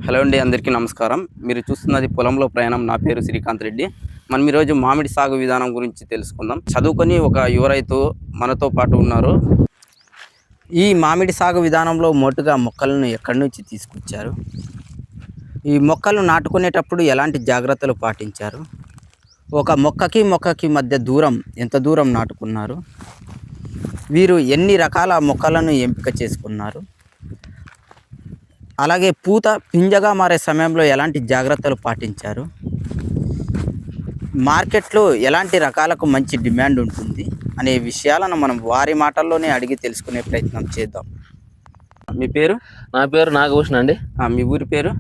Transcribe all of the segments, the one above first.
Hello అండి, అందరికీ నమస్కారం. మీరు చూస్తున్నది పొలంలో ప్రయాణం. నా పేరు శ్రీకాంత్ రెడ్డి. మనం ఈరోజు మామిడి సాగు విధానం గురించి తెలుసుకుందాం. చదువుకొని ఒక యువ రైతు మనతో పాటు ఉన్నారు. ఈ మామిడి సాగు విధానంలో మొదటగా మొక్కలను ఎక్కడి నుంచి తీసుకొచ్చారు? ఈ మొక్కలు నాటుకునేటప్పుడు ఎలాంటి జాగ్రత్తలు పాటించారు? ఒక మొక్కకి మధ్య దూరం ఎంత దూరం నాటుకున్నారు? వీరు ఎన్ని రకాల మొక్కలను ఎంపిక చేసుకున్నారు? అలాగే పూత పింజగా మారే సమయంలో ఎలాంటి జాగ్రత్తలు పాటించారు? మార్కెట్లో ఎలాంటి రకాలకు మంచి డిమాండ్ ఉంటుంది అనే విషయాలను మనం వారి మాటల్లోనే అడిగి తెలుసుకునే ప్రయత్నం చేద్దాం. మీ పేరు? నా పేరు నాగభూషణ్ అండి. మీ ఊరి పేరు?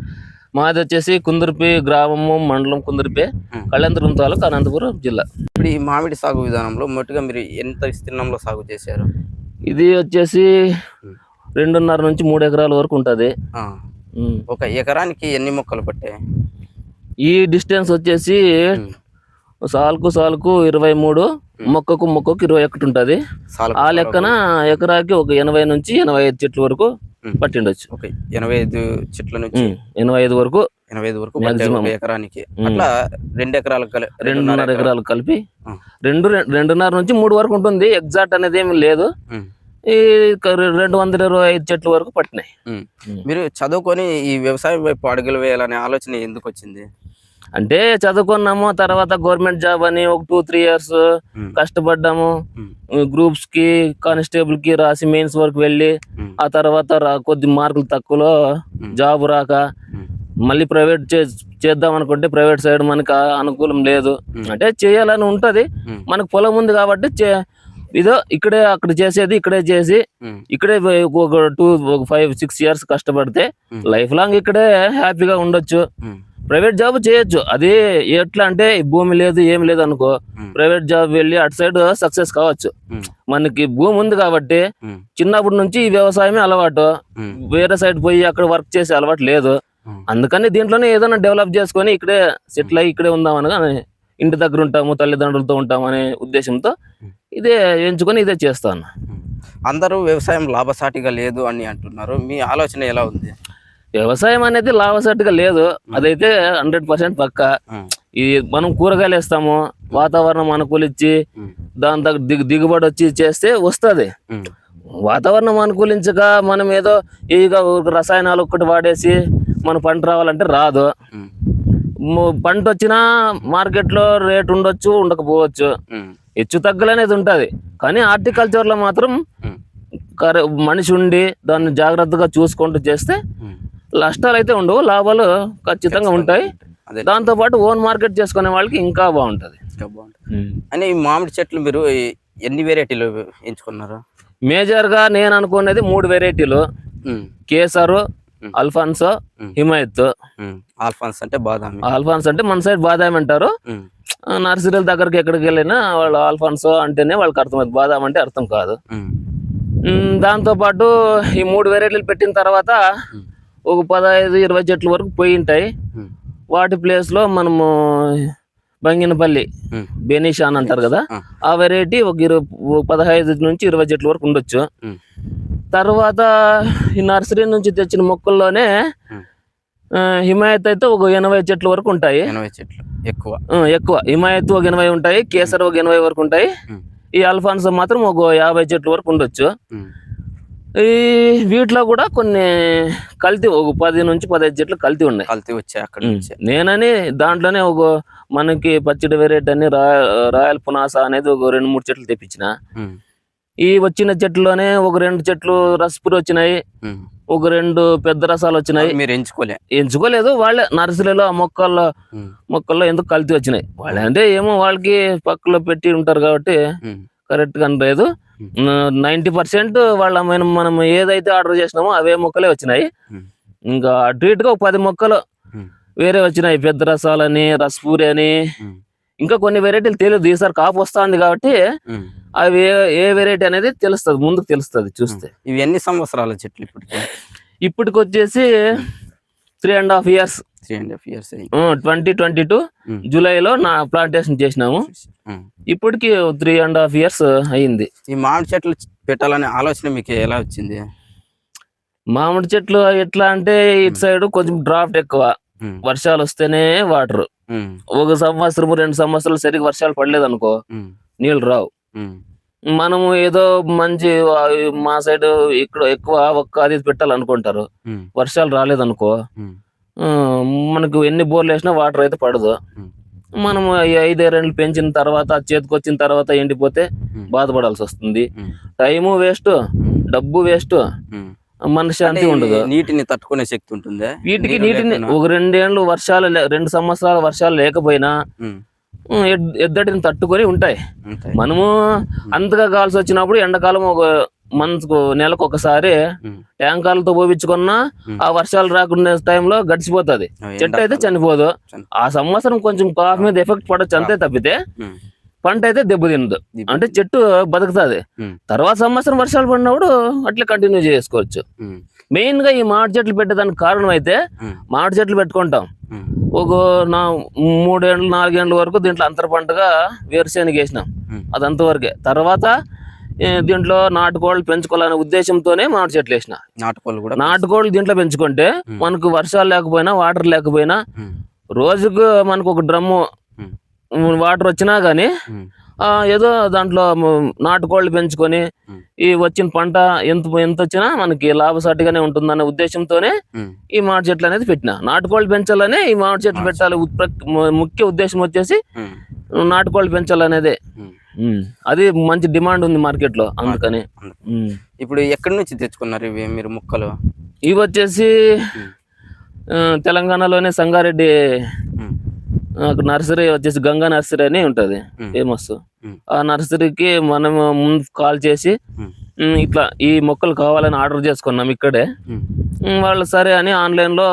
మాది వచ్చేసి కుందుర్పి గ్రామము, మండలం కుందుర్పి, కళ్యాణదుర్గం తాలూకా, అనంతపురం జిల్లా. ఇప్పుడు ఈ మామిడి సాగు విధానంలో మొదటగా మీరు ఎంత విస్తీర్ణంలో సాగు చేశారు? ఇది వచ్చేసి 2.5 నుంచి 3 ఎకరాల వరకు ఉంటుంది. ఒక ఎకరానికి ఎన్ని మొక్కలు పట్టాయి? ఈ డిస్టెన్స్ వచ్చేసి సాలుకు 23, మొక్కకు 21 ఉంటుంది. ఆ లెక్కన ఎకరాకి ఒక 80 నుంచి 85 చెట్ల వరకు పట్టిండొచ్చు. 85 చెట్ల నుంచి 85 వరకు మాక్సిమం ఎకరానికి. అట్లా 2 ఎకరాలకు 2.5 ఎకరాలు కలిపి 2.5 నుంచి 3 వరకు ఉంటుంది. ఎగ్జాక్ట్ అనేది ఏమి లేదు. ఈ 225 చెట్ల వరకు పట్టినాయి. మీరు చదువుకొని ఈ వ్యవసాయం వైపు అడుగులు వేయాలనే ఆలోచన ఎందుకు వచ్చింది? అంటే చదువుకున్నాము, తర్వాత గవర్నమెంట్ జాబ్ అని ఒక 2-3 ఇయర్స్ కష్టపడ్డాము. గ్రూప్స్ కి, కానిస్టేబుల్ కి రాసి మెయిన్స్ వరకు వెళ్ళి ఆ తర్వాత కొద్ది మార్కులు తక్కువలో జాబ్ రాక మళ్ళీ ప్రైవేట్ చేద్దాం అనుకుంటే ప్రైవేట్ సైడ్ మనకు అనుకూలం లేదు. అంటే చేయాలని ఉంటది, మనకు పొలం ఉంది కాబట్టి ఇదో ఇక్కడే అక్కడ చేసేది ఇక్కడే చేసి ఇక్కడే ఒక 5-6 ఇయర్స్ కష్టపడితే లైఫ్ లాంగ్ ఇక్కడే హ్యాపీగా ఉండొచ్చు. ప్రైవేట్ జాబ్ చేయొచ్చు. అది ఎట్లా అంటే భూమి లేదు ఏమి లేదు అనుకో, ప్రైవేట్ జాబ్ వెళ్ళి అటు సైడ్ సక్సెస్ కావచ్చు. మనకి భూమి ఉంది కాబట్టి చిన్నప్పటి నుంచి ఈ వ్యవసాయమే అలవాటు. వేరే సైడ్ పోయి అక్కడ వర్క్ చేసే అలవాటు లేదు. అందుకని దీంట్లోనే ఏదైనా డెవలప్ చేసుకొని ఇక్కడే సెటిల్ అయ్యి ఇక్కడే ఉందామనగా, ఇంటి దగ్గర ఉంటాము, తల్లిదండ్రులతో ఉంటాము అనే ఉద్దేశంతో ఇదే ఎంచుకొని ఇదే చేస్తాను. అందరూ వ్యవసాయం లాభసాటిగా లేదు అని అంటున్నారు. మీ ఆలోచన ఎలా ఉంది? వ్యవసాయం అనేది లాభసాటిగా లేదు, అదైతే 100% పక్క. ఇది మనం కూరగాయలు వేస్తాము, వాతావరణం అనుకూలించి దాని దగ్గర దిగుబడి వచ్చి చేస్తే వస్తుంది. వాతావరణం అనుకూలించక మనం ఏదో ఇక రసాయనాలు ఒక్కటి వాడేసి మన పంట రావాలంటే రాదు. పంట వచ్చినా మార్కెట్లో రేట్ ఉండొచ్చు, ఉండకపోవచ్చు, హెచ్చు తగ్గులు అనేది ఉంటుంది. కానీ హార్టికల్చర్లో మాత్రం మనిషి ఉండి దాన్ని జాగ్రత్తగా చూసుకుంటూ చేస్తే నష్టాలు అయితే ఉండవు, లాభాలు ఖచ్చితంగా ఉంటాయి. దాంతోపాటు ఓన్ మార్కెట్ చేసుకునే వాళ్ళకి ఇంకా బాగుంటుంది. అని ఈ మామిడి చెట్లు మీరు ఎన్ని వెరైటీలు ఎంచుకున్నారు? మేజర్గా నేను అనుకునేది 3 వెరైటీలు: కేసరు, అల్ఫాన్సో, హిమాయత్. ఆల్ఫాన్స్ అంటే బాదామి. ఆల్ఫాన్స్ అంటే మన సైడ్ బాదామి అంటారు. నర్సరీల దగ్గరికి ఎక్కడికి వెళ్ళినా వాళ్ళు ఆల్ఫాన్సో అంటేనే వాళ్ళకి అర్థమవుతుంది, బాదాం అంటే అర్థం కాదు. దాంతో పాటు ఈ 3 వెరైటీలు పెట్టిన తర్వాత ఒక 15-20 చెట్ల వరకు పోయి ఉంటాయి. వాటి ప్లేస్ లో మనము బంగినపల్లి బెనీషా అని అంటారు కదా, ఆ వెరైటీ ఒక 15 నుంచి 20 చెట్ల వరకు ఉండొచ్చు. తర్వాత ఈ నర్సరీ నుంచి తెచ్చిన మొక్కల్లోనే హిమాయత్ అయితే ఒక 80 చెట్ల వరకు ఉంటాయి. 80 చెట్లు ఎక్కువ. హిమాయత్ ఒక 80 ఉంటాయి, కేసర్ ఒక 80 వరకు ఉంటాయి. ఈ అల్ఫాన్సో మాత్రం ఒక 50 చెట్ల వరకు ఉండొచ్చు. ఈ వీటిలో కూడా కొన్ని కల్తీ, ఒక 10 నుంచి 15 చెట్లు కల్తీ ఉన్నాయి. కల్తీ వచ్చాయి అక్కడ నుంచి. నేనని దాంట్లోనే ఒక మనకి పచ్చడి వెరైటీ అని రాయల్ పునాస అనేది ఒక 2-3 చెట్లు తెప్పించిన. ఈ వచ్చిన చెట్లులోనే ఒక 2 చెట్లు రసపూరి వచ్చినాయి, ఒక 2 పెద్ద రసాలు వచ్చినాయి. మీరు ఎంచుకోలేదు, వాళ్ళే నర్సరీలో ఆ మొక్కల్లో ఎందుకు కల్తీ వచ్చినాయి. వాళ్ళే అంటే ఏమో వాళ్ళకి పక్కలో పెట్టి ఉంటారు కాబట్టి కరెక్ట్ గా లేదు. 90% వాళ్ళ మనం ఏదైతే ఆర్డర్ చేసినామో అవే మొక్కలే వచ్చినాయి. ఇంకా అటు ఇటుగా 10 మొక్కలు వేరే వచ్చినాయి, పెద్ద రసాలని, రసపూరి అని. ఇంకా కొన్ని వెరైటీలు తెలియదు, ఈసారి కాపు వస్తుంది కాబట్టి అవి ఏ వెరైటీ అనేది తెలుస్తుంది, ముందుకు తెలుస్తుంది చూస్తే. ఇవి ఎన్ని సంవత్సరాల చెట్లు ఇప్పటికి వచ్చేసి 3.5 years. 2022 జూలైలో నా ప్లాంటేషన్ చేసినాము. ఇప్పటికి 3.5 years అయింది. ఈ మామిడి చెట్లు పెట్టాలనే ఆలోచన మీకు ఎలా వచ్చింది? మామిడి చెట్లు ఎట్లా అంటే ఇటు సైడ్ కొంచెం డ్రాఫ్ట్ ఎక్కువ, ఉమ్, వర్షాలు వస్తేనే వాటర్. ఉమ్, ఒక సంవత్సరం 2 సంవత్సరాలు సరిగ్గా వర్షాలు పడలేదు అనుకో, ఉమ్, నీళ్ళు రావు. ఉమ్, మనము ఏదో మంచి మా సైడ్ ఇక్కడ ఎక్కువ ఒక్క అది పెట్టాలనుకుంటారు, ఉమ్, వర్షాలు రాలేదనుకో, ఉమ్, ఆ, మనకు ఎన్ని బోర్లు వేసినా వాటర్ అయితే పడదు. ఉమ్, మనము ఈ 5 ఏళ్ళు పెంచిన తర్వాత చేతికి వచ్చిన తర్వాత ఎండిపోతే ఉమ్, బాధపడాల్సి వస్తుంది. ఉమ్, టైము వేస్ట్, డబ్బు వేస్ట్, ఉమ్. మనశ్శాంతి అంటే ఉండదు. నీటిని తట్టుకునే శక్తి ఉంటుందా? నీరు నీటిని లేకున్నా? ఒక 2 ఏళ్ళు వర్షాలు 2 సంవత్సరాల వర్షాలు లేకపోయినా ఉమ్, ఎద్దటిని తట్టుకొని ఉంటాయి. ఉంటాయి. మనము అంతగా కావాల్సి వచ్చినప్పుడు ఎండాకాలం ఒక నెలకు ఒకసారి ఉమ్, ట్యాంకర్లతో పోపించుకున్నా ఆ వర్షాలు రాకుండా టైంలో గడిచిపోతుంది. చెట్టు అయితే చనిపోదు. ఆ సంవత్సరం కొంచెం కాఫ్ మీద ఎఫెక్ట్ పడొచ్చు అంతే తప్పితే ఉమ్, పంట అయితే దెబ్బతిందు. అంటే చెట్టు బతుకుతుంది. ఉమ్, తర్వాత సంవత్సరం వర్షాలు పడినప్పుడు అట్లా కంటిన్యూ చేసుకోవచ్చు. ఉమ్, మెయిన్ గా ఈ మామిడి చెట్లు పెట్టేదానికి కారణం అయితే, ఉమ్, మామిడి చెట్లు పెట్టుకుంటాం ఉమ్, ఒక 3 ఏళ్ళు 4 ఏళ్ళ వరకు దీంట్లో అంతర పంటగా వేరుశెనగ వేసినాం. ఉమ్. అది అంతవరకే. తర్వాత దీంట్లో నాటుకోళ్ళు పెంచుకోవాలనే ఉద్దేశంతోనే మామిడి చెట్లు వేసిన. నాటుకోళ్ళు కూడా. నాటుకోళ్ళు దీంట్లో పెంచుకుంటే మనకు వర్షాలు లేకపోయినా వాటర్ లేకపోయినా ఉమ్, రోజుకు మనకు ఒక డ్రమ్ము ఉమ్, వాటర్ వచ్చినా గానీ ఉమ్, ఏదో దాంట్లో నాటుకోళ్ళు పెంచుకొని ఉమ్, ఈ వచ్చిన పంట ఎంత వచ్చినా మనకి లాభసాటిగానే ఉంటుందనే ఉద్దేశంతోనే ఉమ్, ఈ మామిడి చెట్లు అనేది పెట్టిన. నాటుకోళ్ళు పెంచాలనే ఈ మామిడి చెట్లు పెట్టాలి. ముఖ్య ఉద్దేశం వచ్చేసి ఉమ్, నాటుకోళ్ళు పెంచాలనేదే. ఉమ్. అది మంచి డిమాండ్ ఉంది మార్కెట్ లో, అందుకని. ఇప్పుడు ఎక్కడి నుంచి తెచ్చుకున్నారు ఇవి మీరు ముక్కలు? ఇవి వచ్చేసి ఉమ్, తెలంగాణలోనే సంగారెడ్డి ఉమ్, నర్సరీ వచ్చేసి గంగా నర్సరీ అని ఉంటది, ఫేమస్. ఉమ్, ఆ నర్సరీకి మనం ముందు కాల్ చేసి ఉమ్, ఇట్లా ఈ మొక్కలు కావాలని ఆర్డర్ చేసుకున్నాం ఇక్కడే. ఉమ్, వాళ్ళు సరే అని ఆన్లైన్ లో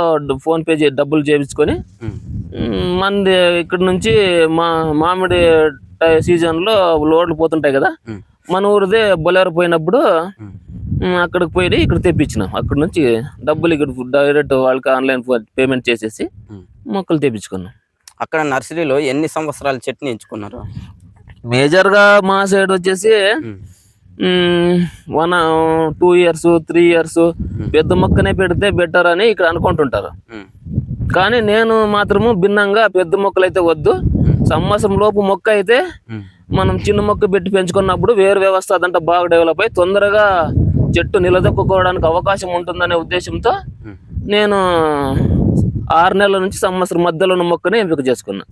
ఫోన్ పే డబ్బులు చేయించుకొని ఉమ్, మంది ఇక్కడ నుంచి మామిడి సీజన్ లో లోడ్లు పోతుంటాయి కదా, ఉమ్, మన ఊరిదే బొలేరు పోయినప్పుడు ఉమ్, అక్కడికి పోయి ఇక్కడ తెప్పించినాం. అక్కడ నుంచి డబ్బులు ఇక్కడ డైరెక్ట్ వాళ్ళకి ఆన్లైన్ పేమెంట్ చేసేసి ఉమ్. మొక్కలు తెప్పించుకున్నాం. అక్కడ నర్సరీలో ఎన్ని సంవత్సరాల చెట్టుని ఎంచుకున్నారు? మేజర్ గా మా సైడ్ వచ్చేసి ఉమ్, 2 years 3 years పెద్ద మొక్కనే పెడితే బెటర్ అని ఇక్కడ అనుకుంటుంటారు. ఉమ్, కానీ నేను మాత్రము భిన్నంగా పెద్ద మొక్కలు అయితే వద్దు, సంవత్సరం లోపు మొక్క అయితే ఉమ్, మనం చిన్న మొక్క పెట్టి పెంచుకున్నప్పుడు వేరు వ్యవస్థ అదంతా బాగా డెవలప్ అయ్యి తొందరగా చెట్టు నిలదొక్కుకోవడానికి అవకాశం ఉంటుందనే ఉద్దేశంతో ఉమ్. నేను 6 నెలల నుంచి సంవత్సరం మధ్యలో ఉన్న మొక్కనే ఎంపిక చేసుకున్నా.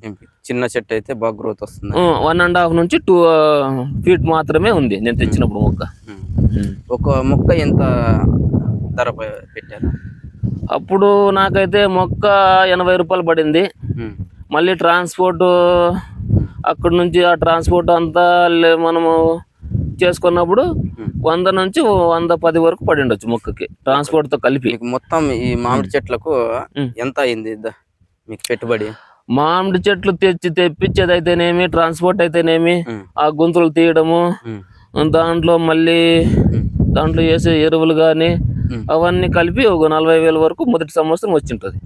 చిన్న చెట్టు అయితే బాగా గ్రోత్ వస్తుంది. 1.5 నుంచి 2 feet మాత్రమే ఉంది నేను తెచ్చినప్పుడు మొక్క. ఒక మొక్క ఎంత ధర పెట్టారు? అప్పుడు నాకైతే మొక్క 80 రూపాయలు పడింది. ఉమ్, మళ్ళీ ట్రాన్స్పోర్ట్ అక్కడ నుంచి ఆ ట్రాన్స్పోర్ట్ అంతా మనము చేసుకున్నప్పుడు 100 నుంచి 110 వరకు పడి ఉండొచ్చు మొక్కకి, ట్రాన్స్పోర్ట్ తో కలిపి. మీకు మొత్తం ఈ మామిడి చెట్లకు ఎంత అయింది మీకు పెట్టుబడి? మామిడి చెట్లు తెప్పించేది అయితేనేమి, ట్రాన్స్పోర్ట్ అయితేనేమి, ఆ గుంతలు తీయడము, దాంట్లో మళ్ళీ దాంట్లో వేసే ఎరువులు గాని అవన్నీ కలిపి ఒక 40,000 వరకు మొదటి సంవత్సరం వచ్చింటది.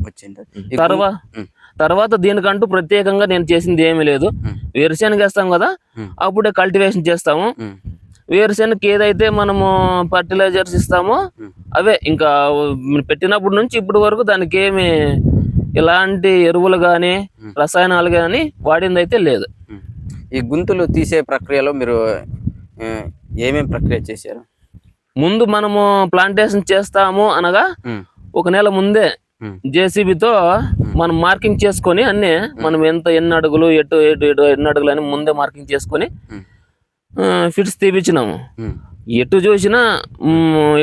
తర్వాత దీనికంటూ ప్రత్యేకంగా నేను చేసింది ఏమీ లేదు. వేరుశెనగ వేస్తాం కదా, అప్పుడే కల్టివేషన్ చేస్తాము. వేరుశెనగకి ఏదైతే మనము ఫర్టిలైజర్స్ ఇస్తామో అవే ఇంకా పెట్టినప్పటి నుంచి ఇప్పటి వరకు దానికి ఏమి ఎలాంటి ఎరువులు గాని రసాయనాలు గాని వాడింది అయితే లేదు. ఈ గుంతులు తీసే ప్రక్రియలో మీరు ఏమేం ప్రక్రియ చేశారు? ముందు మనము ప్లాంటేషన్ చేస్తాము అనగా 1 నెల ముందే జేసీబీతో మనం మార్కింగ్ చేసుకొని అన్ని మనం ఎన్ని అడుగులు ఎన్ని అడుగులు అని ముందే మార్కింగ్ చేసుకొని ఫిట్స్ తీపిచ్చినాము. ఎటు చూసినా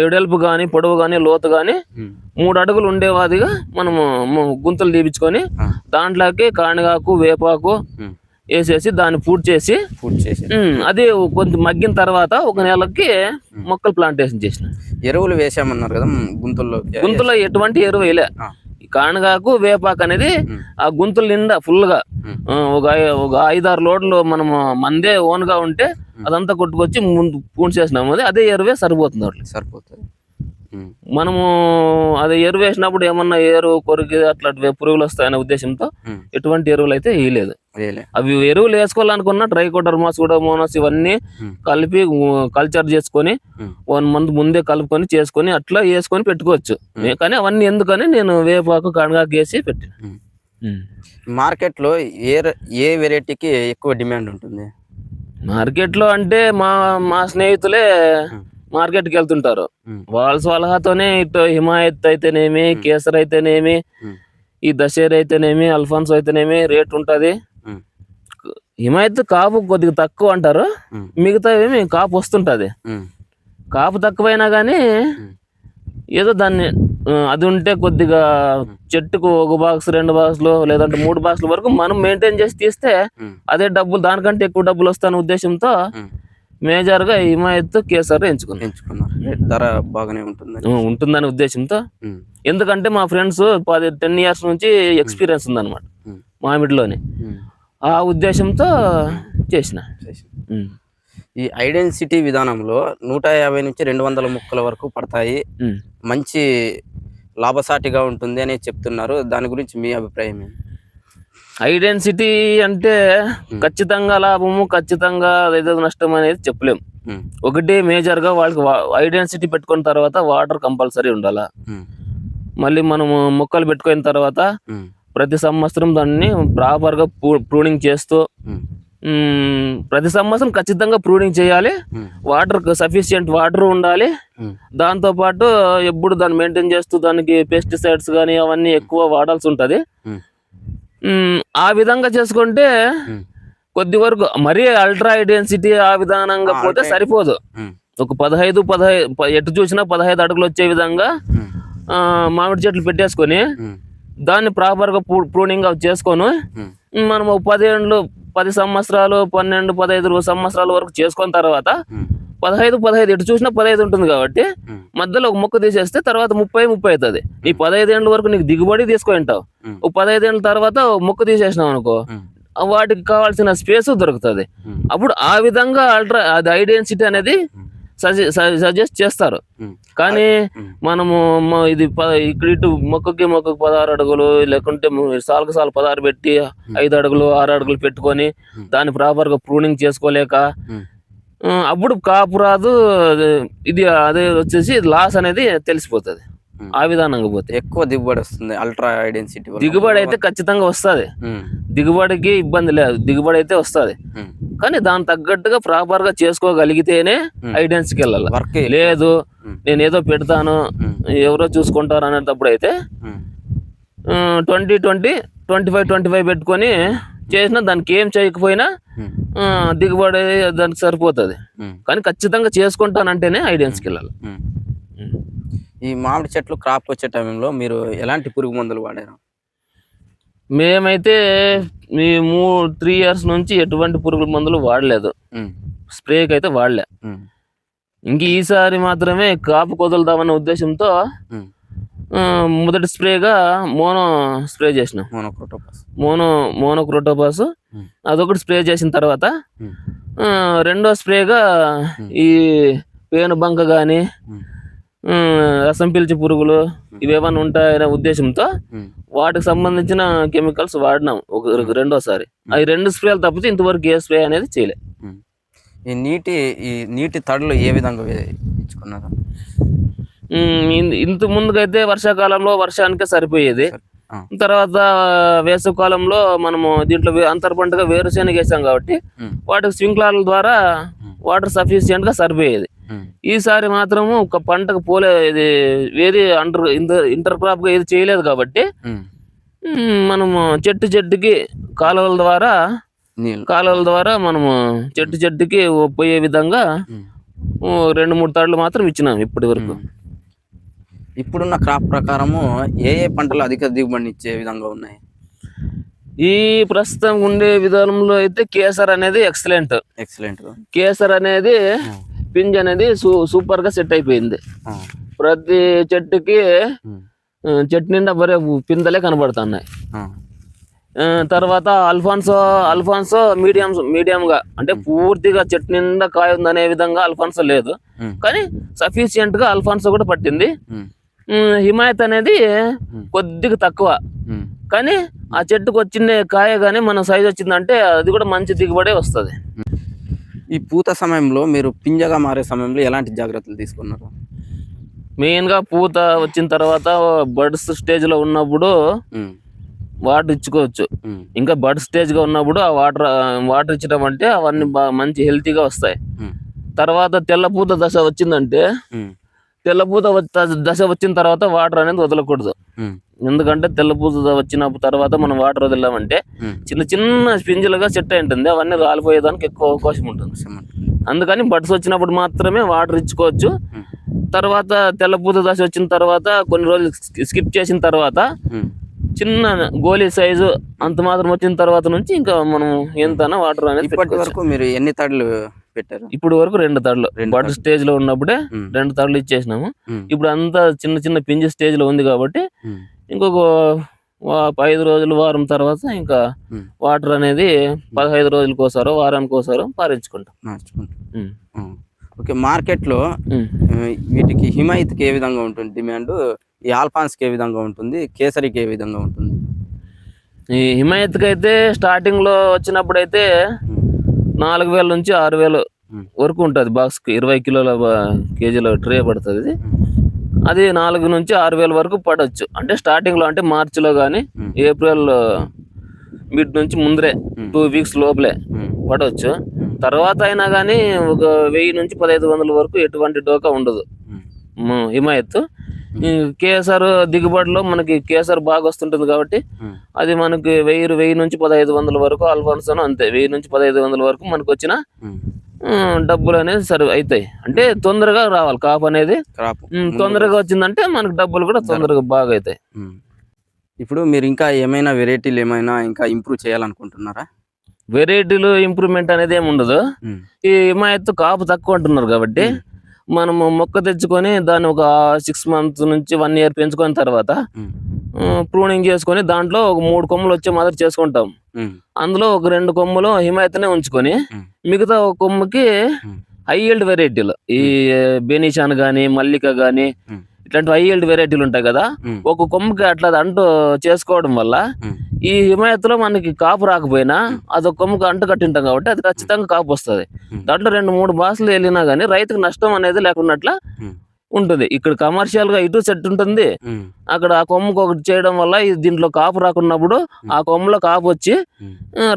ఎడల్పు గాని పొడవు గాని లోతు గాని 3 అడుగులు ఉండేవాదిగా మనము గుంతలు తీపించుకొని దాంట్లోకి కాణిగాకు వేపాకు వేసేసి దాన్ని పూడ్ చేసి అది కొంచెం మగ్గిన తర్వాత 1 నెలకి మొక్కలు ప్లాంటేషన్ చేసిన. ఎరువులు వేసామన్నారు కదా గుంతుల్లో ఎటువంటి ఎరువు వేయలే. కాణగాకు వేపాకు అనేది ఆ గుంతుల నిండా ఫుల్ గా ఒక 5-6 లోడ్లు మనము మందే ఓన్ గా ఉంటే అదంతా కొట్టుకొచ్చి ముందు పూడ్చేసినాము. అదే ఎరువే సరిపోతుంది. సరిపోతుంది. ఉమ్, మనము అది ఎరువు వేసినప్పుడు ఏమన్నా కొరికి అట్లా పురుగులు వస్తాయనే ఉద్దేశంతో ఉమ్. ఎటువంటి ఎరువులు అయితే వేయలేదు. వేయలే. అవి ఎరువులు వేసుకోవాలనుకున్న ట్రైకోడర్మా, సూడోమోనాస్ ఇవన్నీ ఉమ్, కలిపి కల్చర్ చేసుకొని ఉమ్, 1 month ముందే కలుపుకొని చేసుకొని అట్లా వేసుకొని పెట్టుకోవచ్చు. కానీ అవన్నీ ఎందుకని నేను వేపాకు కనగాకు వేసి పెట్టిన. ఉమ్. మార్కెట్లో ఏ వెరైటీకి ఎక్కువ డిమాండ్ ఉంటుంది? మార్కెట్లో అంటే మా మా స్నేహితులే ఉమ్, మార్కెట్కి వెళ్తుంటారు. ఉమ్, వాళ్ళ సలహాతోనే ఇటు హిమాయత్ అయితేనేమి, కేసర్ అయితేనేమి, ఉమ్, ఈ దశేర్ అయితేనేమి, అల్ఫాన్సో అయితేనేమి రేట్ ఉంటుంది. ఉమ్, హిమాయత్ కాపు కొద్దిగా తక్కువ అంటారు, ఉమ్, మిగతా ఏమి కాపు వస్తుంటుంది. ఉమ్, కాపు తక్కువైనా కానీ ఉమ్, ఏదో దాన్ని అది ఉంటే కొద్దిగా చెట్టుకు 1 బాక్స్ 2 బాక్స్లు లేదంటే 3 బాక్స్ల వరకు మనం మెయింటైన్ చేసి తీస్తే ఉమ్, అదే డబ్బులు దానికంటే ఎక్కువ డబ్బులు వస్తాయనే ఉద్దేశంతో ఉమ్. మేజర్గా హిమాయత్, కేసర్ ఎంచుకున్నాను. ఎంచుకున్నారు. ధర బాగానే ఉంటుందని. ఉంటుందనే ఉద్దేశంతో. ఉమ్, ఎందుకంటే మా ఫ్రెండ్స్ 10 years నుంచి ఎక్స్పీరియన్స్ ఉందన్నమాట ఉమ్, మామిడిలోని. ఉమ్. ఆ ఉద్దేశంతో చేసిన. చేసి- ఉమ్. ఈ ఐడెన్సిటీ విధానంలో 150 నుంచి 200 మొక్కల వరకు పడతాయి, ఉమ్. మంచి లాభసాటిగా ఉంటుంది అని చెప్తున్నారు. దాని గురించి మీ అభిప్రాయం ఏంటి? ఐడెన్సిటీ అంటే ఖచ్చితంగా లాభము, ఖచ్చితంగా ఏదో నష్టం అనేది చెప్పలేం. ఉమ్, ఒకటి మేజర్గా వాళ్ళకి ఐడెన్సిటీ పెట్టుకున్న తర్వాత వాటర్ కంపల్సరీ ఉండాలా. ఉమ్, మళ్ళీ మనము మొక్కలు పెట్టుకున్న తర్వాత ఉమ్, ప్రతి సంవత్సరం దాన్ని ప్రాపర్గా ప్రూనింగ్ చేస్తూ, ఉమ్, ప్రతి సంవత్సరం ఖచ్చితంగా ప్రూనింగ్ చేయాలి. ఉమ్, వాటర్ సఫిషియంట్ వాటర్ ఉండాలి. ఉమ్, దాంతోపాటు ఎప్పుడు దాన్ని మెయింటైన్ చేస్తూ దానికి పెస్టిసైడ్స్ కానీ అవన్నీ ఎక్కువ వాడాల్సి ఉంటుంది. ఉమ్, ఆ విధంగా చేసుకుంటే ఉమ్, కొద్ది వరకు మరీ అల్ట్రా ఐడెన్సిటీ ఆ విధానంగా పోతే సరిపోదు. ఉమ్, ఒక 15 ఎటు చూసినా 15 అడుగులు వచ్చే విధంగా ఉమ్, మామిడి చెట్లు పెట్టేసుకొని ఉమ్, దాన్ని ప్రాపర్గా ప్రూనింగ్ చేసుకొని ఉమ్, మనం 10 సంవత్సరాలు 12-15 సంవత్సరాల వరకు చేసుకున్న తర్వాత ఉమ్, 15 ఎటు చూసినా 15 ఉంటుంది కాబట్టి ఉమ్, మధ్యలో ఒక మొక్క తీసేస్తే తర్వాత 30 అవుతుంది. ఈ 15 ఏళ్ళ వరకు నీకు దిగుబడి తీసుకుంటావు. ఉమ్, ఒక 15 ఏళ్ళ తర్వాత ఒక మొక్క తీసేసినావు అనుకో, ఉమ్, వాటికి కావాల్సిన స్పేస్ దొరుకుతుంది. ఉమ్, అప్పుడు ఆ విధంగా అది ఐడెన్సిటీ అనేది సజెస్ట్ చేస్తారు. ఉమ్, కానీ ఉమ్, మనము ఇది ఇక్కడ ఇటు మొక్కకి 16 అడుగులు లేకుంటే సాలుకు సాలు 16 పెట్టి 5 అడుగులు 6 అడుగులు పెట్టుకొని దాన్ని ప్రాపర్గా ప్రూనింగ్ చేసుకోలేక ఉమ్, అప్పుడు కాపు రాదు. ఇది అదే వచ్చేసి లాస్ అనేది తెలిసిపోతుంది. ఆ విధానంగా పోతే ఎక్కువ దిగుబడి వస్తుంది అల్ట్రా ఐడెన్సిటీ వల్ల. దిగుబడి అయితే ఖచ్చితంగా వస్తుంది. ఉమ్, దిగుబడికి ఇబ్బంది లేదు, దిగుబడి అయితే వస్తుంది. ఉమ్, కానీ దాని తగ్గట్టుగా ప్రాపర్గా చేసుకోగలిగితేనే ఐడెన్సిటీకి వెళ్ళాలి. వర్క్ లేదు నేను ఏదో పెడతాను ఎవరో చూసుకుంటారు అనేటప్పుడు అయితే 20-20 25-25 పెట్టుకొని చేసినా దానికి ఏం చేయకపోయినా దిగుబడి దానికి సరిపోతుంది. కానీ ఖచ్చితంగా చేసుకుంటానంటేనే ఐడెన్సిటీకి వెళ్ళాలి. ఈ మామిడి చెట్లు క్రాప్ వచ్చే టైంలో మీరు ఎలాంటి పురుగు మందులు వాడారు? మేమైతే 3 years నుంచి ఎటువంటి పురుగుల మందులు వాడలేదు. స్ప్రేకి అయితే వాడలే. ఇంక ఈసారి మాత్రమే కాపు కొదులుదామన్న ఉద్దేశంతో మొదటి స్ప్రేగా మోనో స్ప్రే చేసిన. మోనోక్రోటోపాస్ అదొకటి స్ప్రే చేసిన తర్వాత రెండో స్ప్రేగా ఈ పేను బంక కానీ రసం పీల్చే పురుగులు ఇవేమన్నా ఉంటాయనే ఉద్దేశంతో వాటికి సంబంధించిన కెమికల్స్ వాడినాం రెండోసారి. అవి 2 స్ప్రేలు తప్పితే ఇంతవరకు ఏ స్ప్రే అనేది చేయలే. ఈ నీటి తడులు ఏ విధంగా ఇచ్చుకున్నారు? ఇంత ముందుకైతే వర్షాకాలంలో వర్షానికే సరిపోయేది. తర్వాత వేసవికాలంలో మనము దీంట్లో అంతర పంటగా వేరుశెనగ వేసాం కాబట్టి వాటికి స్ప్రింక్లర్ల ద్వారా వాటర్ సఫిషియెంట్ గా సరిపోయేది. ఈసారి మాత్రము ఒక పంటకు ఇది వేరే ఇంటర్ క్రాప్ గా ఏది చేయలేదు కాబట్టి మనము చెట్టుకి కాలువల ద్వారా మనము చెట్టుకి పోయే విధంగా 2-3 తడులు మాత్రం ఇచ్చినాం ఇప్పటి వరకు. ఇప్పుడున్న క్రాప్ ప్రకారము ఏ పంటలు అధిక దిగుబడిని ఇచ్చే విధంగా ఉన్నాయి? ఈ ప్రస్తుతం ఉండే విధానంలో అయితే కేసర్ అనేది ఎక్సలెంట్. కేసర్ అనేది పింజ్ అనేది సూపర్ గా సెట్ అయిపోయింది. ప్రతి చెట్టు నిండా బరే పిందలే కనబడుతున్నాయి. తర్వాత అల్ఫాన్సో మీడియంగా అంటే పూర్తిగా చెట్టు నిండా కాయ ఉందనే విధంగా అల్ఫాన్సో లేదు, కానీ సఫిషియెంట్ గా అల్ఫాన్సో కూడా పట్టింది. హిమాయత్ అనేది కొద్దిగా తక్కువ, కానీ ఆ చెట్టుకు వచ్చిన కాయ కానీ మన సైజ్ వచ్చిందంటే అది కూడా మంచి దిగుబడే వస్తుంది. ఈ పూత సమయంలో మీరు పింజగా మారే సమయంలో ఎలాంటి జాగ్రత్తలు తీసుకున్నారు? మెయిన్ గా పూత వచ్చిన తర్వాత బడ్స్ స్టేజ్ లో ఉన్నప్పుడు వాటర్ ఇచ్చుకోవచ్చు. ఇంకా బడ్ స్టేజ్ గా ఉన్నప్పుడు ఆ వాటర్ ఇచ్చడం అంటే అవన్నీ మంచి హెల్తీగా వస్తాయి. తర్వాత తెల్లపూత దశ వచ్చిందంటే తెల్లపూత దశ వచ్చిన తర్వాత వాటర్ అనేది వదలకూడదు. ఎందుకంటే తెల్లపూత వచ్చిన తర్వాత మనం వాటర్ వదిలామంటే చిన్న చిన్న స్పింజులుగా సెట్ అయి ఉంటుంది, అవన్నీ రాలిపోయేదానికి ఎక్కువ అవకాశం ఉంటుంది. అందుకని బడ్స్ వచ్చినప్పుడు మాత్రమే వాటర్ ఇచ్చుకోవచ్చు. తర్వాత తెల్లపూత దశ వచ్చిన తర్వాత కొన్ని రోజులు స్కిప్ చేసిన తర్వాత చిన్న గోలీ సైజు అంత మాత్రం వచ్చిన తర్వాత నుంచి ఇంకా మనం ఎంతైనా వాటర్ అనేది ఇప్పటి వరకు మీరు ఎన్ని తడులు పెట్టారు? ఇప్పుడు వరకు 2 తడులు. బడ్ స్టేజ్ లో ఉన్నప్పుడే 2 తడులు ఇచ్చేసినాము. ఇప్పుడు అంతా చిన్న చిన్న పింజి స్టేజ్ లో ఉంది కాబట్టి ఇంకొక 5 రోజులు వారం తర్వాత ఇంకా వాటర్ అనేది 15 రోజులకు ఒకసారో వారానికి ఒకసారో పారించుకుంటాం. ఓకే, మార్కెట్లో వీటికి హిమాయత్కి ఏ విధంగా ఉంటుంది డిమాండ్, ఈ ఆల్ఫాన్స్కి ఏ విధంగా ఉంటుంది, కేసరికి ఏ విధంగా ఉంటుంది? ఈ హిమాయత్కి అయితే స్టార్టింగ్ లో వచ్చినప్పుడు అయితే 4000 నుంచి 6000 వరకు ఉంటుంది. బాక్స్ కి 20 కిలోల కేజీల ట్రే పడుతుంది. అది 4 నుంచి 6000 వరకు పడవచ్చు. అంటే స్టార్టింగ్ లో అంటే మార్చిలో కానీ ఏప్రిల్ మిడ్ నుంచి ముందరే 2 వీక్స్ లోపలే పడవచ్చు. తర్వాత అయినా కానీ ఒక 1000 నుంచి 1500 వరకు ఎటువంటి డోకా ఉండదు హిమాయత్. కేసర్ దిగుబడిలో మనకి కేసర్ బాగా వస్తుంటుంది కాబట్టి అది మనకి 1000 నుంచి 1500 వరకు, అల్ఫాన్సోను అంతే 1000 నుంచి 1500 వరకు మనకు వచ్చిన డబ్బులు అనేది సరి అవుతాయి. అంటే తొందరగా రావాలి కాపు అనేది, తొందరగా వచ్చిందంటే మనకు డబ్బులు కూడా తొందరగా బాగా అవుతాయి. ఇప్పుడు మీరు ఇంకా ఏమైనా వెరైటీలు ఏమైనా ఇంకా ఇంప్రూవ్ చేయాలనుకుంటున్నారా? వెరైటీలు ఇంప్రూవ్మెంట్ అనేది ఏమి ఉండదు. ఈ హిమాయత్ కాపు తక్కువ అంటున్నారు కాబట్టి మనము మొక్క తెచ్చుకొని దాన్ని ఒక 6 months నుంచి 1 year పెంచుకున్న తర్వాత ప్రూనింగ్ చేసుకొని దాంట్లో ఒక 3 కొమ్మలు వచ్చే మాదిరి చేసుకుంటాం. అందులో ఒక 2 కొమ్మలు హిమాయత్నే ఉంచుకొని మిగతా ఒక కొమ్మకి హై ఈల్డ్ వెరైటీలు ఈ బెనీషాన్ గానీ మల్లిక గానీ ఇట్లాంటి హై ఈల్డ్ వెరైటీలు ఉంటాయి కదా, ఒక కొమ్మకి అట్లా అంటూ చేసుకోవడం వల్ల ఈ హిమాయత్లో మనకి కాపు రాకపోయినా అదొక కొమ్మకి అంటు కట్టింటాం కాబట్టి అది ఖచ్చితంగా కాపు వస్తుంది. దాంట్లో 2-3 బాసులు వెళ్ళినా గానీ రైతుకు నష్టం అనేది లేకున్నట్ల ఉంటుంది. ఇక్కడ కమర్షియల్ గా ఇటు సెట్ ఉంటుంది, అక్కడ ఆ కొమ్మకు ఒకటి చేయడం వల్ల దీంట్లో కాపు రాకున్నప్పుడు ఆ కొమ్మలో కాపు వచ్చి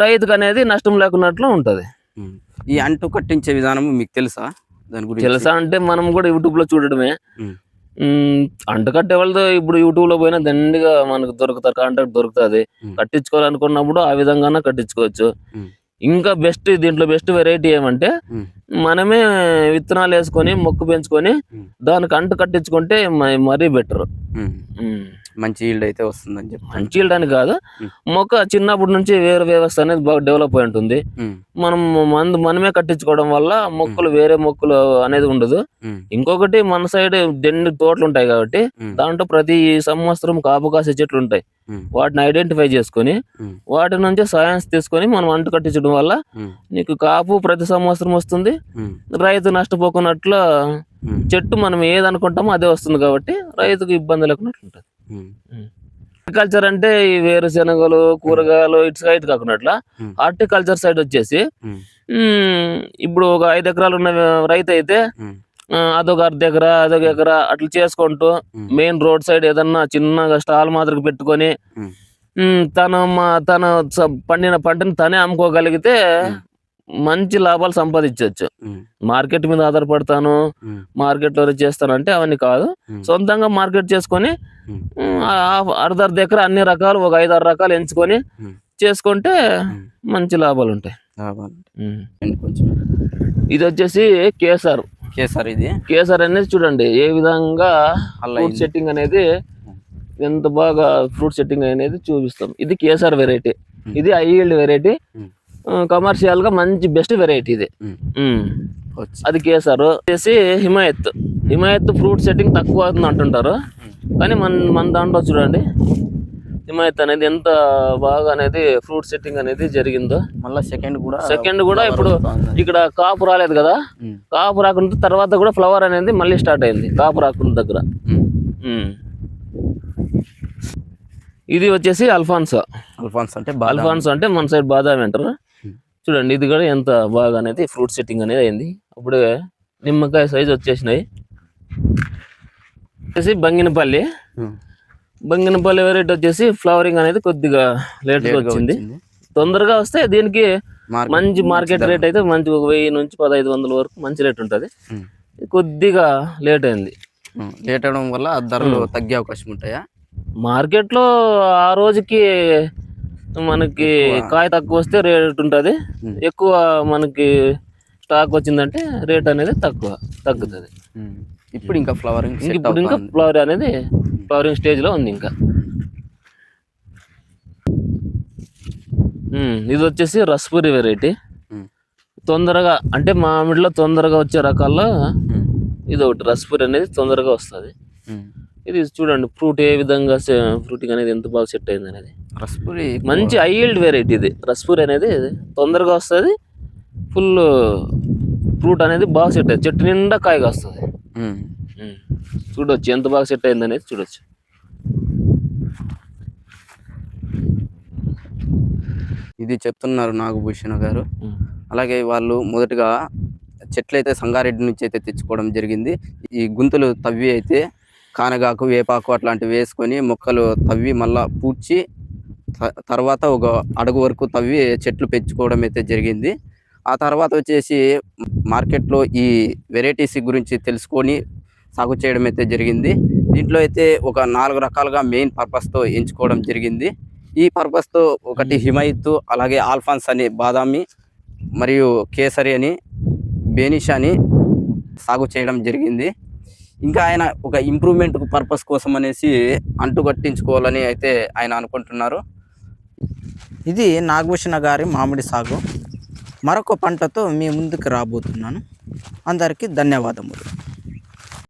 రైతుకు అనేది నష్టం లేకున్నట్లు ఉంటది. ఈ అంటు కట్టించే విధానం మీకు తెలుసా? దాని గురించి తెలుసా అంటే మనం కూడా యూట్యూబ్ లో చూడడమే. అంటు కట్టే వాళ్ళతో ఇప్పుడు యూట్యూబ్ లో పోయినా దండిగా మనకు దొరుకుతారు, కాంటాక్ట్ దొరుకుతుంది. కట్టించుకోవాలనుకున్నప్పుడు ఆ విధంగానే కట్టించుకోవచ్చు. ఇంకా దీంట్లో బెస్ట్ వెరైటీ ఏమంటే మనమే విత్తనాలు వేసుకొని మొక్కు పెంచుకొని దానికి అంటు కట్టించుకుంటే మరీ బెటర్. మంచి ఈల్డ్ అయితే వస్తుందని చెప్పి. మంచి ఈల్డ్ అని కాదు, మొక్క చిన్నప్పటి నుంచి వేరే వ్యవస్థ అనేది బాగా డెవలప్ అయి ఉంటుంది. మనం మనమే కట్టించుకోవడం వల్ల మొక్కలు వేరే మొక్కలు అనేది ఉండదు. ఇంకొకటి మన సైడ్ దండి తోటలు ఉంటాయి కాబట్టి దాంట్లో ప్రతి సంవత్సరం కాపు కాసే చెట్లు ఉంటాయి. వాటిని ఐడెంటిఫై చేసుకొని వాటి నుంచి సైన్స్ తీసుకొని మనం అంటు కట్టించడం వల్ల నీకు కాపు ప్రతి సంవత్సరం వస్తుంది, రైతు నష్టపోకున్నట్లు చెట్టు మనం ఏదనుకుంటామో అదే వస్తుంది కాబట్టి రైతుకు ఇబ్బంది లేకున్నట్లు ఉంటుంది. హార్టికల్చర్ అంటే ఈ వేరుశెనగలు కూరగాయలు ఇటు సైడ్ కాకున్నట్ల హార్టికల్చర్ సైడ్ వచ్చేసి ఇప్పుడు ఒక 5 ఎకరాలు ఉన్న రైతు అయితే అదొక 1/2 ఎకరా అదొక ఎకరా అట్లా చేసుకుంటూ మెయిన్ రోడ్ సైడ్ ఏదన్నా చిన్నగా స్టాల్ మాదిరి పెట్టుకొని తన పండిన పంటని తనే అమ్ముకోగలిగితే మంచి లాభాలు సంపాదించవచ్చు. మార్కెట్ మీద ఆధారపడతాను, మార్కెట్ లో చేస్తాను అంటే అవన్నీ కాదు. సొంతంగా మార్కెట్ చేసుకొని 1/2 ఎకరా అన్ని రకాలు ఒక 5-6 రకాలు ఎంచుకొని చేసుకుంటే మంచి లాభాలు ఉంటాయి. ఇది వచ్చేసి కేసర్. కేసర్ అనేది చూడండి ఏ విధంగా ఫ్రూట్ సెట్టింగ్ అనేది ఎంత బాగా ఫ్రూట్ సెట్టింగ్ అనేది చూపిస్తాం. ఇది కేసర్ వెరైటీ, ఇది హై ఈల్డ్ వెరైటీ, కమర్షియల్ గా మంచి బెస్ట్ వెరైటీ ఇది. అది కేసర్ వచ్చేసి హిమాయత్ ఫ్రూట్ సెట్టింగ్ తక్కువ అవుతుంది అంటుంటారు, కానీ మన దాంట్లో చూడండి హిమాయత్ అనేది ఎంత బాగా అనేది ఫ్రూట్ సెట్టింగ్ అనేది జరిగిందో. మళ్ళీ సెకండ్ కూడా ఇప్పుడు ఇక్కడ కాపు రాలేదు కదా, కాపు రాకుండా తర్వాత కూడా ఫ్లవర్ అనేది మళ్ళీ స్టార్ట్ అయింది కాపు రాకుండా దగ్గర. ఇది వచ్చేసి అల్ఫాన్సో అంటే మన సైడ్ బాదామి అంటారు. చూడండి ఇది కూడా ఎంత బాగా అనేది ఫ్రూట్ సెట్టింగ్ అనేది అయింది. అప్పుడే నిమ్మకాయ సైజ్ వచ్చేసినాయి. వచ్చేసి బంగినపల్లి వెరైటీ వచ్చేసి ఫ్లవరింగ్ అనేది కొద్దిగా లేట్గా వచ్చింది. తొందరగా వస్తే దీనికి మంచి మార్కెట్ రేట్ అయితే మంచి 1000 నుంచి 1500 వరకు మంచి రేట్ ఉంటుంది. కొద్దిగా లేట్ అయింది. లేట్ అవడం వల్ల ధరలు తగ్గే అవకాశం ఉంటాయా? మార్కెట్లో ఆ రోజుకి మనకి కాయ తక్కువ వస్తే రేట్ ఉంటుంది, ఎక్కువ మనకి స్టాక్ వచ్చిందంటే రేట్ అనేది తగ్గుతుంది. ఇప్పుడు ఇంకా ఫ్లవర్ అనేది ఫ్లవరింగ్ స్టేజ్ లో ఉంది. ఇంకా ఇది వచ్చేసి రస్పూరి వెరైటీ. తొందరగా అంటే మామిడిలో తొందరగా వచ్చే రకాల్లో ఇది ఒకటి. రస్పూరి అనేది తొందరగా వస్తుంది. ఇది చూడండి ఫ్రూట్ ఏ విధంగా ఫ్రూటింగ్ అనేది ఎంత బాగా సెట్ అయింది అనేది. రస్పూరి మంచి హైల్డ్ వెరైటీ ఇది. రస్పూరి అనేది తొందరగా వస్తుంది, ఫుల్ ఫ్రూట్ అనేది బాగా సెట్ అయ్యింది, చెట్టు నిండా కాయగా వస్తుంది. చూడొచ్చు ఎంత బాగా సెట్ అయింది అనేది చూడొచ్చు. ఇది చెప్తున్నారు నాగభూషణ గారు. అలాగే వాళ్ళు మొదటగా చెట్లు అయితే సంగారెడ్డి నుంచి అయితే తెచ్చుకోవడం జరిగింది. ఈ గుంతలు తవ్వి అయితే కానగాకు, వేపాకు అట్లాంటివి వేసుకొని మొక్కలు తవ్వి మళ్ళా పూడ్చి తర్వాత ఒక అడుగు వరకు తవ్వి చెట్లు పెంచుకోవడం అయితే జరిగింది. ఆ తర్వాత వచ్చేసి మార్కెట్లో ఈ వెరైటీస్ గురించి తెలుసుకొని సాగు చేయడం అయితే జరిగింది. దీంట్లో అయితే ఒక 4 రకాలుగా మెయిన్ పర్పస్తో ఎంచుకోవడం జరిగింది. ఈ పర్పస్తో ఒకటి హిమాయత్, అలాగే ఆల్ఫాన్స్ అని బాదామి, మరియు కేసరి అని, బేనిష్ అని సాగు చేయడం జరిగింది. ఇంకా ఆయన ఒక ఇంప్రూవ్మెంట్ పర్పస్ కోసం అనేసి అంటుకట్టించుకోవాలని అయితే ఆయన అనుకుంటున్నారు. ఇది నాగభూషణ గారి మామిడి సాగు. మరొక పంటతో మీ ముందుకు రాబోతున్నాను. అందరికీ ధన్యవాదములు.